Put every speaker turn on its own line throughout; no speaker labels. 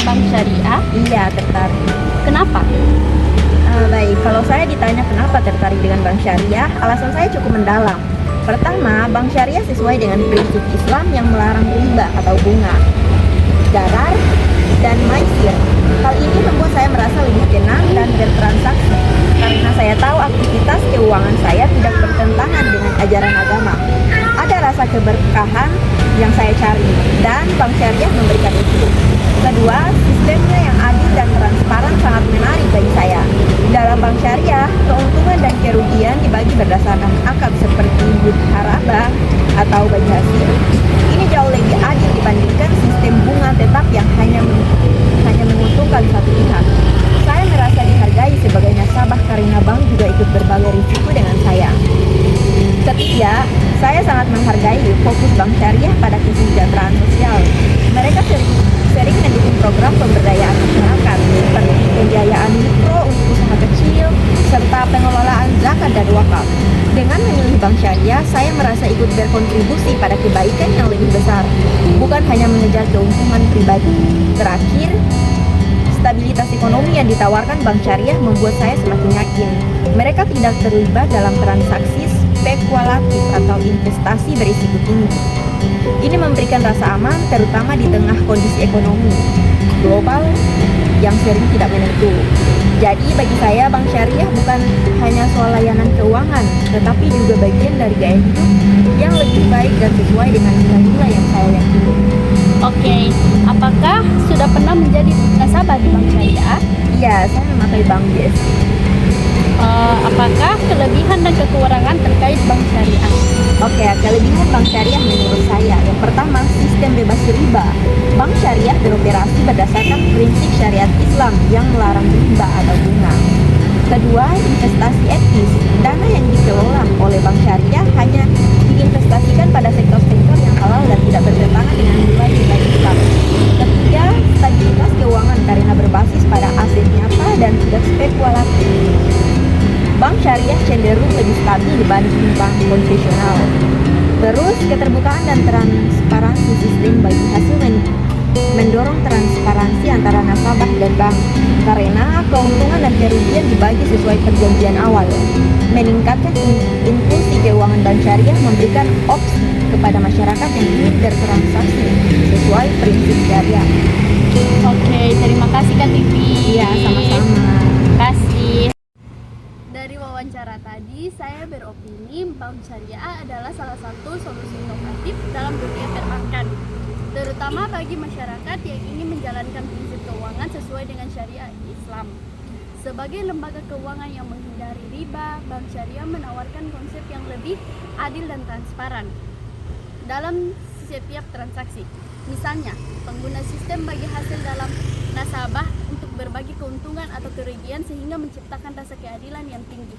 bank syariah?
Iya, tertarik.
Kenapa?
Baik, kalau saya ditanya kenapa tertarik dengan bank syariah, alasan saya cukup mendalam. Pertama, bank syariah sesuai dengan prinsip Islam yang melarang riba atau bunga, darar, dan maisir. Hal ini membuat saya merasa lebih tenang dan bertransaksi karena saya tahu aktivitas keuangan saya tidak bertentangan dengan ajaran agama. Ada rasa keberkahan yang saya cari dan bank syariah memberikan itu. Kedua, sistemnya yang adil dan transparan sangat menarik bagi saya. Dalam bank syariah, keuntungan dan kerugian dibagi berdasarkan akad seperti mudharabah atau bagi hasil. Ini jauh lebih adil dibandingkan sistem bunga tetap yang hanya menguntungkan satu pihak. Saya merasa dihargai sebagai nasabah karena bank juga ikut berbagi risiko dengan saya. Ketiga, saya sangat menghargai fokus bank syariah pada kesejahteraan sosial. Mereka sering mendukung program pemberdayaan masyarakat seperti pembiayaan mikro untuk usaha kecil serta pengelolaan zakat dan wakaf. Dengan memilih bank syariah, saya merasa ikut berkontribusi pada kebaikan yang lebih besar, bukan hanya mengejar keuntungan pribadi. Terakhir, stabilitas ekonomi yang ditawarkan bank syariah membuat saya semakin yakin mereka tidak terlibat dalam transaksi spekulatif atau investasi berisiko tinggi. Ini memberikan rasa aman terutama di tengah kondisi ekonomi global yang sering tidak menentu. Jadi bagi saya bank syariah bukan hanya soal layanan keuangan, tetapi juga bagian dari gaya hidup yang lebih baik dan sesuai dengan nilai-nilai yang saya yakini.
Oke, apakah sudah pernah menjadi nasabah di bank syariah?
Iya, saya memakai bank BSI.
Apakah kelebihan dan kekurangan terkait bank syariah?
Oke, kelebihan bank syariah menurut saya yang pertama, sistem bebas riba. Bank syariah beroperasi berdasarkan prinsip syariat Islam yang melarang riba atau bunga. Kedua, investasi etis. Dana yang dikelola oleh bank syariah hanya diinvestasikan pada sektor-sektor yang halal dan tidak bertentangan dengan nilai-nilai Islam. Ketiga, stabilitas keuangan karena berbasis pada aset nyata dan tidak spekulatif. Bank syariah cenderung lebih stabil dibanding bank konvensional. Terus, keterbukaan dan transparansi sistem bagi hasil mendorong transparansi antara nasabah dan bank karena keuntungan dan kerugian dibagi sesuai perjanjian awal. Meningkatkan inklusi keuangan bank syariah memberikan opsi kepada masyarakat yang ingin bertransaksi sesuai prinsip syariah.
Oke, terima kasih Kak Tivi.
Iya, sama-sama.
Terima kasih. Dari wawancara tadi, saya beropini bank syariah adalah salah satu solusi inovatif dalam dunia perbankan, terutama bagi masyarakat yang ingin menjalankan prinsip keuangan sesuai dengan syariah Islam. Sebagai lembaga keuangan yang menghindari riba, bank syariah menawarkan konsep yang lebih adil dan transparan dalam setiap transaksi. Misalnya, pengguna sistem bagi hasil dalam nasabah untuk berbagi keuntungan atau kerugian sehingga menciptakan rasa keadilan yang tinggi.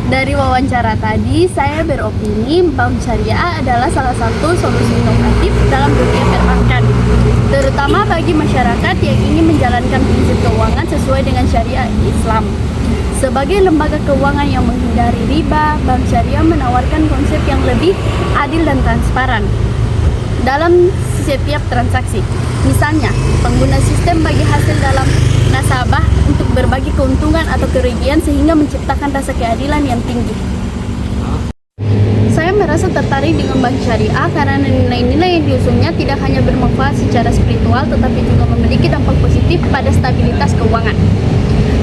Dari wawancara tadi, saya beropini bank syariah adalah salah satu solusi inovatif dalam dunia perbankan, terutama bagi masyarakat yang ingin menjalankan prinsip keuangan sesuai dengan syariah Islam. Sebagai lembaga keuangan yang menghindari riba, bank syariah menawarkan konsep yang lebih adil dan transparan dalam setiap transaksi. Misalnya, pengguna sistem bagi hasil dalam nasabah untuk berbagi keuntungan atau kerugian sehingga menciptakan rasa keadilan yang tinggi. Saya merasa tertarik dengan bank syariah karena nilai-nilai yang diusungnya tidak hanya bermanfaat secara spiritual tetapi juga memiliki dampak positif pada stabilitas keuangan.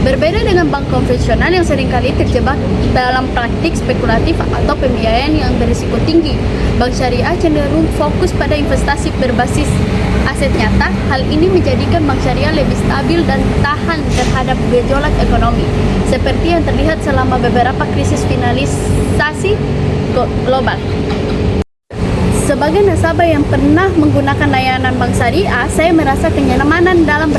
Berbeda dengan bank konvensional yang seringkali terjebak dalam praktik spekulatif atau pembiayaan yang berisiko tinggi, bank syariah cenderung fokus pada investasi berbasis aset nyata. Hal ini menjadikan bank syariah lebih stabil dan tahan terhadap gejolak ekonomi, seperti yang terlihat selama beberapa krisis finansiasi global. Sebagai nasabah yang pernah menggunakan layanan bank syariah, saya merasa kenyamanan dalam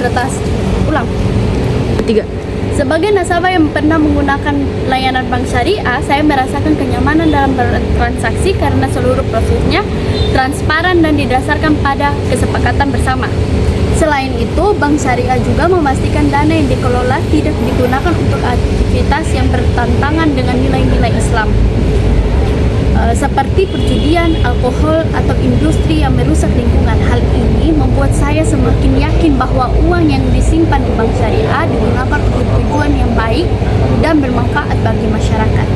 Sebagai nasabah yang pernah menggunakan layanan bank syariah, saya merasakan kenyamanan dalam bertransaksi karena seluruh prosesnya transparan dan didasarkan pada kesepakatan bersama. Selain itu, bank syariah juga memastikan dana yang dikelola tidak digunakan untuk aktivitas yang bertentangan dengan nilai-nilai Islam, seperti perjudian, alkohol, atau industri yang merusak lingkungan. Hal ini membuat saya saya semakin yakin bahwa uang yang disimpan di bank syariah digunakan untuk tujuan yang baik dan bermanfaat bagi masyarakat.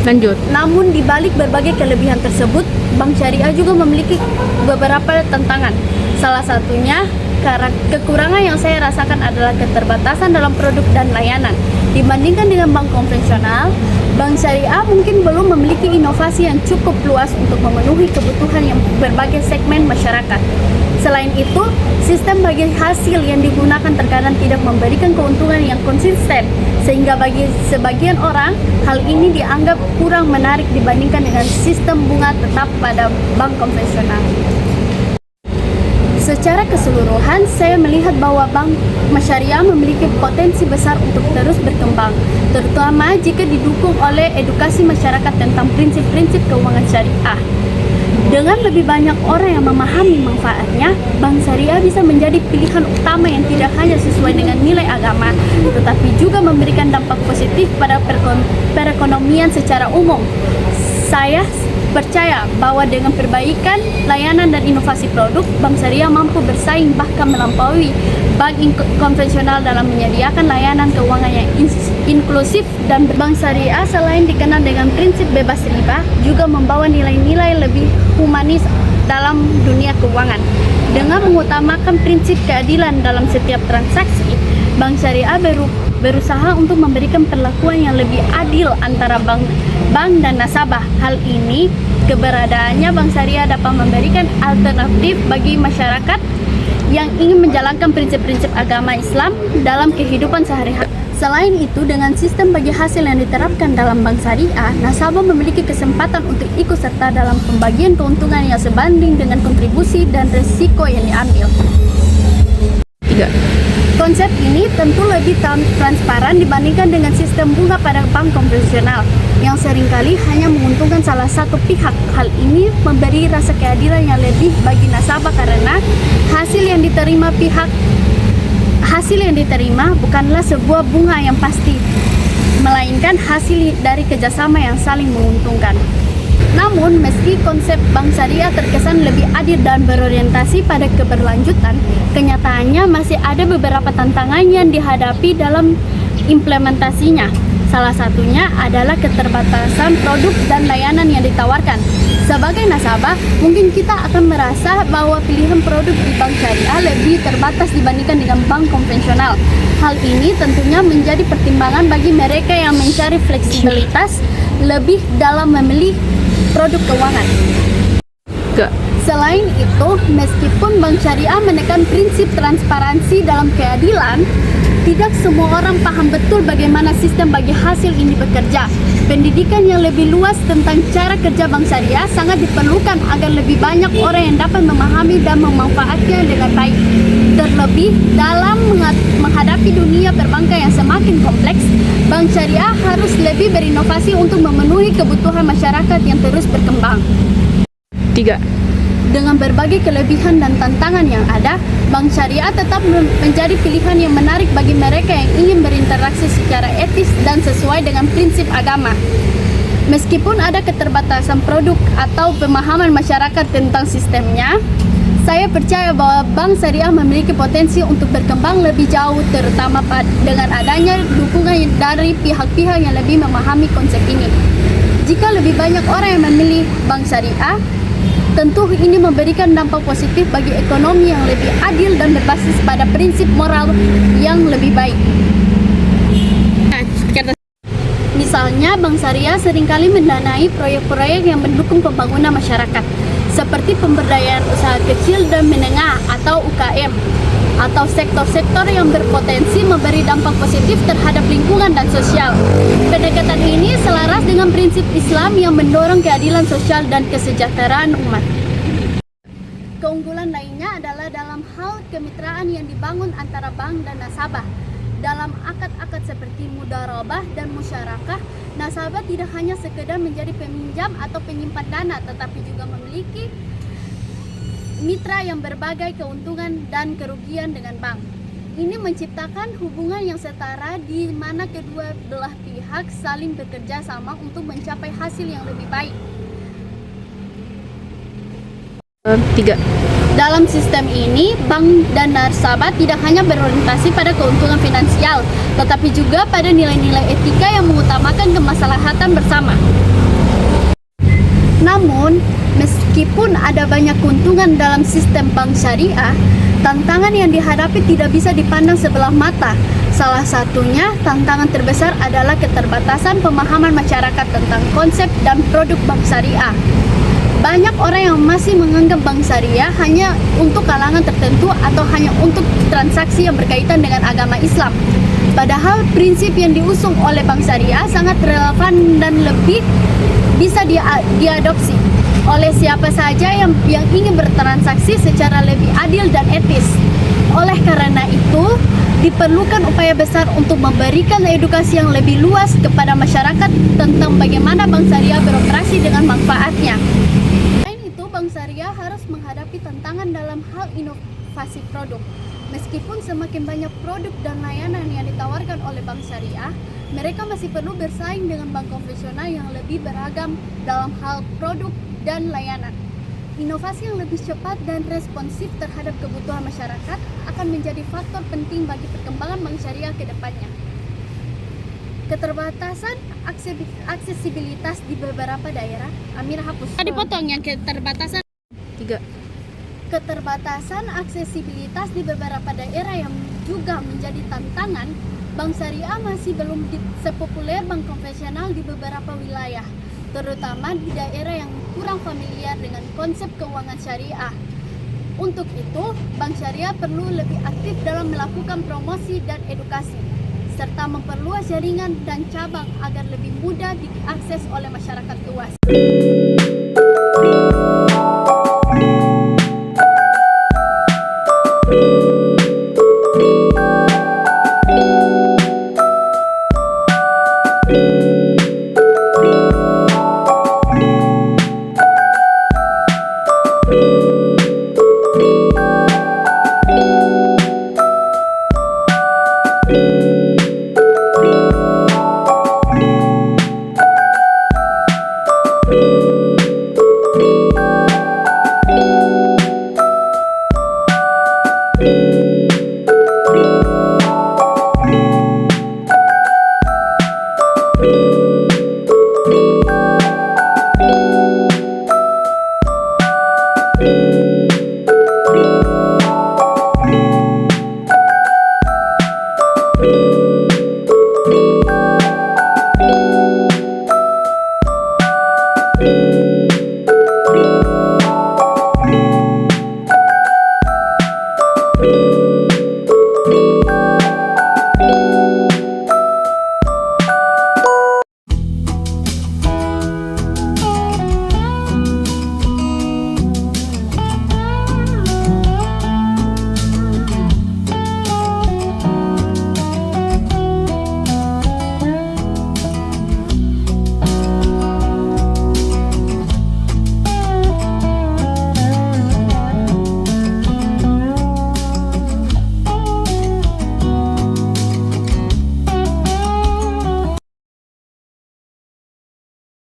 Lanjut.
Namun di balik berbagai kelebihan tersebut, bank syariah juga memiliki beberapa tantangan. Salah satunya karena kekurangan yang saya rasakan adalah keterbatasan dalam produk dan layanan. Dibandingkan dengan bank konvensional, bank syariah mungkin belum memiliki inovasi yang cukup luas untuk memenuhi kebutuhan yang berbagai segmen masyarakat. Selain itu, sistem bagi hasil yang digunakan terkadang tidak memberikan keuntungan yang konsisten, sehingga bagi sebagian orang, hal ini dianggap kurang menarik dibandingkan dengan sistem bunga tetap pada bank konvensional. Secara keseluruhan, saya melihat bahwa bank syariah memiliki potensi besar untuk terus berkembang, terutama jika didukung oleh edukasi masyarakat tentang prinsip-prinsip keuangan syariah. Dengan lebih banyak orang yang memahami manfaatnya, bank syariah bisa menjadi pilihan utama yang tidak hanya sesuai dengan nilai agama, tetapi juga memberikan dampak positif pada perekonomian secara umum. Saya percaya bahwa dengan perbaikan layanan dan inovasi produk, bank syariah mampu bersaing bahkan melampaui bank konvensional dalam menyediakan layanan keuangan yang inklusif. Dan bank syariah selain dikenal dengan prinsip bebas riba, juga membawa nilai-nilai lebih humanis dalam dunia keuangan. Dengan mengutamakan prinsip keadilan dalam setiap transaksi, bank syariah berusaha untuk memberikan perlakuan yang lebih adil antara bank dan nasabah. Hal ini, keberadaannya bank syariah dapat memberikan alternatif bagi masyarakat yang ingin menjalankan prinsip-prinsip agama Islam dalam kehidupan sehari-hari. Selain itu, dengan sistem bagi hasil yang diterapkan dalam bank syariah, nasabah memiliki kesempatan untuk ikut serta dalam pembagian keuntungan yang sebanding dengan kontribusi dan risiko yang diambil.
3.
Konsep ini tentu lebih transparan dibandingkan dengan sistem bunga pada bank konvensional yang seringkali hanya menguntungkan salah satu pihak. Hal ini memberi rasa keadilan yang lebih bagi nasabah karena hasil yang diterima bukanlah sebuah bunga yang pasti, melainkan hasil dari kerjasama yang saling menguntungkan. Namun, meski konsep bank syariah terkesan lebih adil dan berorientasi pada keberlanjutan, kenyataannya masih ada beberapa tantangan yang dihadapi dalam implementasinya. Salah satunya adalah keterbatasan produk dan layanan yang ditawarkan. Sebagai nasabah, mungkin kita akan merasa bahwa pilihan produk di bank syariah lebih terbatas dibandingkan dengan bank konvensional. Hal ini tentunya menjadi pertimbangan bagi mereka yang mencari fleksibilitas lebih dalam memilih produk keuangan. Selain itu, meskipun bank syariah menekan prinsip transparansi dalam keadilan, tidak semua orang paham betul bagaimana sistem bagi hasil ini bekerja. Pendidikan yang lebih luas tentang cara kerja bank syariah sangat diperlukan agar lebih banyak orang yang dapat memahami dan memanfaatnya dengan baik. Terlebih, dalam menghadapi dunia perbankan yang semakin kompleks, bank syariah harus lebih berinovasi untuk memenuhi kebutuhan masyarakat yang terus berkembang.
3.
Dengan berbagai kelebihan dan tantangan yang ada, bank syariah tetap menjadi pilihan yang menarik bagi mereka yang ingin berinteraksi secara etis dan sesuai dengan prinsip agama. Meskipun ada keterbatasan produk atau pemahaman masyarakat tentang sistemnya, saya percaya bahwa bank syariah memiliki potensi untuk berkembang lebih jauh, terutama dengan adanya dukungan dari pihak-pihak yang lebih memahami konsep ini. Jika lebih banyak orang yang memilih bank syariah, tentu ini memberikan dampak positif bagi ekonomi yang lebih adil dan berbasis pada prinsip moral yang lebih baik. Misalnya, bank syariah seringkali mendanai proyek-proyek yang mendukung pembangunan masyarakat, seperti pemberdayaan usaha kecil dan menengah atau UKM, atau sektor-sektor yang berpotensi memberi dampak positif terhadap lingkungan dan sosial. Pendekatan ini selaras dengan prinsip Islam yang mendorong keadilan sosial dan kesejahteraan umat. Keunggulan lainnya adalah dalam hal kemitraan yang dibangun antara bank dan nasabah. Dalam akad-akad seperti mudharabah dan musyarakah, nasabah tidak hanya sekedar menjadi peminjam atau penyimpan dana, tetapi juga memiliki mitra yang berbagai keuntungan dan kerugian dengan bank. Ini menciptakan hubungan yang setara di mana kedua belah pihak saling bekerja sama untuk mencapai hasil yang lebih baik.
3.
Dalam sistem ini, bank dan nasabah tidak hanya berorientasi pada keuntungan finansial, tetapi juga pada nilai-nilai etika yang mengutamakan kemaslahatan bersama. Namun, meskipun ada banyak keuntungan dalam sistem bank syariah, tantangan yang dihadapi tidak bisa dipandang sebelah mata. Salah satunya, tantangan terbesar adalah keterbatasan pemahaman masyarakat tentang konsep dan produk bank syariah. Banyak orang yang masih menganggap bank syariah hanya untuk kalangan tertentu atau hanya untuk transaksi yang berkaitan dengan agama Islam. Padahal prinsip yang diusung oleh bank syariah sangat relevan dan lebih bisa diadopsi oleh siapa saja yang ingin bertransaksi secara lebih adil dan etis. Oleh karena itu, diperlukan upaya besar untuk memberikan edukasi yang lebih luas kepada masyarakat tentang bagaimana bank syariah beroperasi dengan manfaatnya. Selain itu, bank syariah harus menghadapi tantangan dalam hal inovasi produk. Meskipun semakin banyak produk dan layanan yang ditawarkan oleh bank syariah, mereka masih perlu bersaing dengan bank konvensional yang lebih beragam dalam hal produk dan layanan. Inovasi yang lebih cepat dan responsif terhadap kebutuhan masyarakat akan menjadi faktor penting bagi perkembangan bank syariah ke depannya. Keterbatasan aksesibilitas di beberapa daerah. Amir hapus. Dipotong yang keterbatasan.
3.
Keterbatasan aksesibilitas di beberapa daerah yang juga menjadi tantangan. Bank syariah masih belum sepopuler bank konvensional di beberapa wilayah, terutama di daerah yang kurang familiar dengan konsep keuangan syariah. Untuk itu, bank syariah perlu lebih aktif dalam melakukan promosi dan edukasi, serta memperluas jaringan dan cabang agar lebih mudah diakses oleh masyarakat luas.
Thank you.